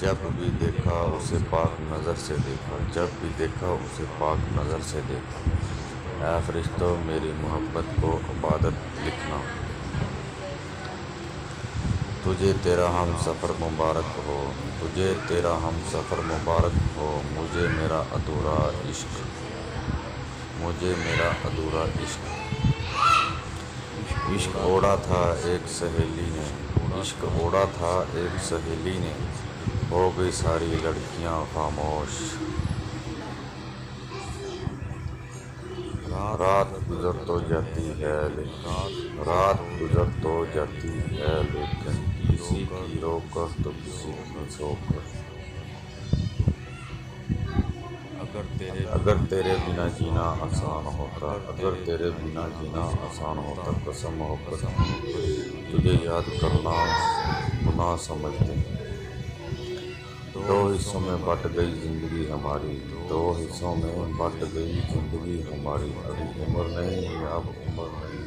जब भी देखा उसे पाक नज़र से देखा, जब भी देखा उसे पाक नज़र से देखा। ऐ फरिश्तों मेरी मोहब्बत को इबादत लिखना। तुझे तेरा हम सफ़र मुबारक हो, तुझे तेरा हम सफ़र मुबारक हो। मुझे मेरा अधूरा इश्क, मुझे मेरा अधूरा इश्क। इश्क ओढ़ा था एक सहेली ने, इश्क ओढ़ा था एक सहेली ने, हो गई सारी लड़कियां खामोश। रात गुजर तो जाती है लेकिन, रात गुजर तो जाती है लेकिन, किसी की रोकर तो किसी की सोकर। अगर तेरे बिना जीना आसान होता, अगर तेरे बिना जीना आसान होता, कसम मोहब्बत तुझे याद करना गुनाह समझते। दो हिस्सों में बट गई जिंदगी हमारी, दो हिस्सों में बट गई जिंदगी हमारी। अभी उम्र नहीं, अब उम्र नहीं,